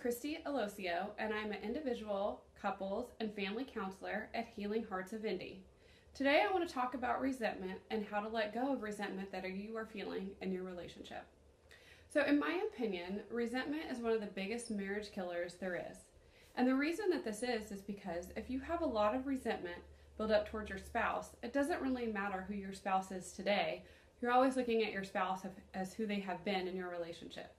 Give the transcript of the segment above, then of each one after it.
Christy Aloisio, and I'm an individual, couples, and family counselor at Healing Hearts of Indy. Today I want to talk about resentment and how to let go of resentment that you are feeling in your relationship. So in my opinion, resentment is one of the biggest marriage killers there is. And the reason that this is because if you have a lot of resentment built up towards your spouse, it doesn't really matter who your spouse is today. You're always looking at your spouse as who they have been in your relationship.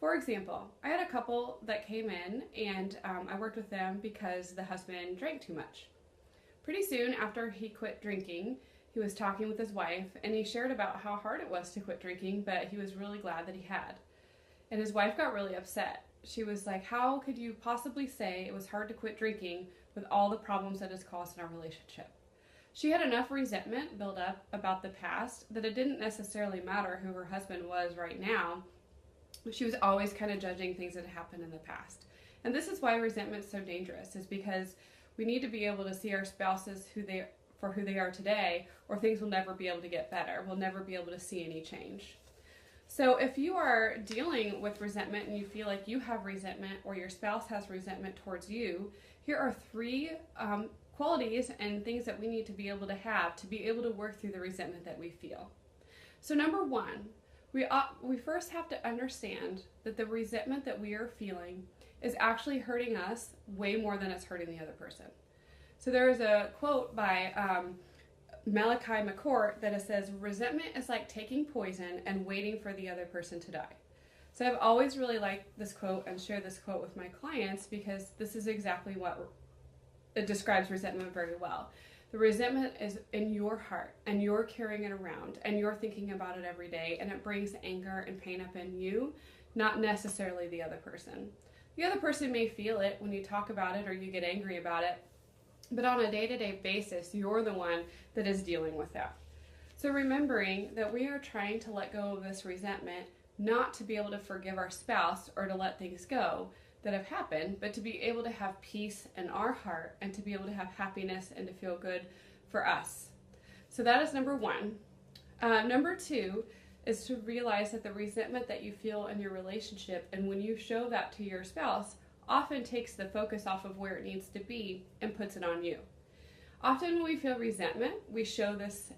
For example, I had a couple that came in and I worked with them because the husband drank too much. Pretty soon after he quit drinking, he was talking with his wife and he shared about how hard it was to quit drinking, but he was really glad that he had. And his wife got really upset. She was like, how could you possibly say it was hard to quit drinking with all the problems that it's caused in our relationship? She had enough resentment built up about the past that it didn't necessarily matter who her husband was right now. She was always kind of judging things that happened in the past. And this is why resentment is so dangerous, is because we need to be able to see our spouses for who they are today, or things will never be able to get better. We'll never be able to see any change. So if you are dealing with resentment and you feel like you have resentment or your spouse has resentment towards you, here are three qualities and things that we need to be able to work through the resentment that we feel. So number one, we first have to understand that the resentment that we are feeling is actually hurting us way more than it's hurting the other person. So there is a quote by Malachi McCourt that it says, resentment is like taking poison and waiting for the other person to die. So I've always really liked this quote and share this quote with my clients because this is exactly what it describes resentment very well. The resentment is in your heart and you're carrying it around and you're thinking about it every day, and it brings anger and pain up in you, not necessarily the other person. The other person may feel it when you talk about it or you get angry about it, but on a day-to-day basis, you're the one that is dealing with that. So remembering that we are trying to let go of this resentment, not to be able to forgive our spouse or to let things go that have happened, but to be able to have peace in our heart and to be able to have happiness and to feel good for us. So that is number one. Number two is to realize that the resentment that you feel in your relationship, and when you show that to your spouse, often takes the focus off of where it needs to be and puts it on you. Often when we feel resentment, we show this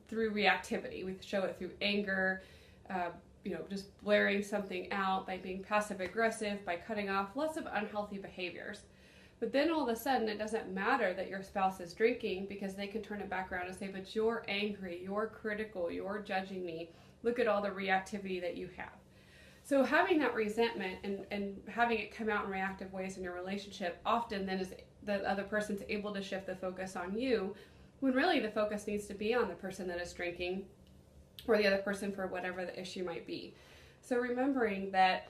through reactivity. We show it through anger, just blaring something out, by being passive aggressive, by cutting off, lots of unhealthy behaviors. But then all of a sudden it doesn't matter that your spouse is drinking, because they can turn it back around and say, but you're angry, you're critical, you're judging me, look at all the reactivity that you have. So having that resentment and having it come out in reactive ways in your relationship often then is the other person's able to shift the focus on you, when really the focus needs to be on the person that is drinking or the other person for whatever the issue might be. So remembering that,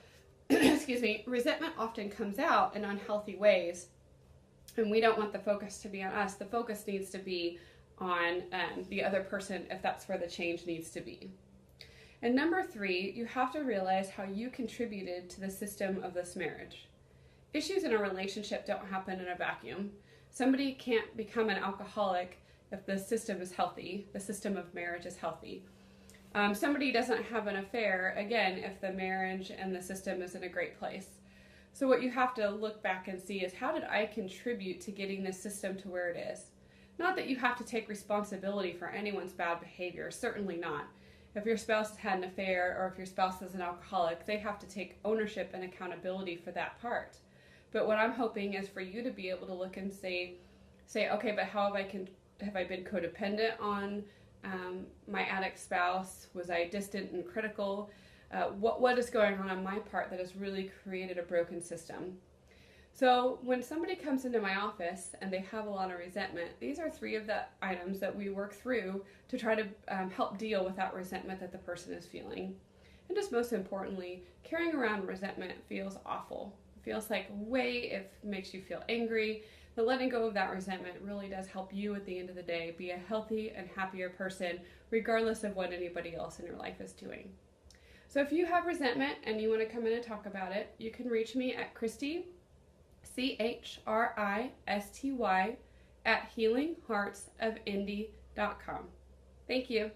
resentment often comes out in unhealthy ways, and we don't want the focus to be on us. The focus needs to be on the other person if that's where the change needs to be. And number three, you have to realize how you contributed to the system of this marriage. Issues in a relationship don't happen in a vacuum. Somebody can't become an alcoholic if the system is healthy, the system of marriage is healthy. Somebody doesn't have an affair, again, if the marriage and the system is in a great place. So what you have to look back and see is, how did I contribute to getting this system to where it is? Not that you have to take responsibility for anyone's bad behavior, certainly not. If your spouse has had an affair or if your spouse is an alcoholic, they have to take ownership and accountability for that part. But what I'm hoping is for you to be able to look and say, okay, but how have I been codependent on my addict spouse? Was I distant and critical? What is going on my part that has really created a broken system? So when somebody comes into my office and they have a lot of resentment, these are three of the items that we work through to try to help deal with that resentment that the person is feeling. And just most importantly, carrying around resentment feels awful. It feels like it makes you feel angry. But letting go of that resentment really does help you at the end of the day be a healthy and happier person, regardless of what anybody else in your life is doing. So if you have resentment and you want to come in and talk about it, you can reach me at Christy, CHRISTY, at healingheartsofindy.com. Thank you.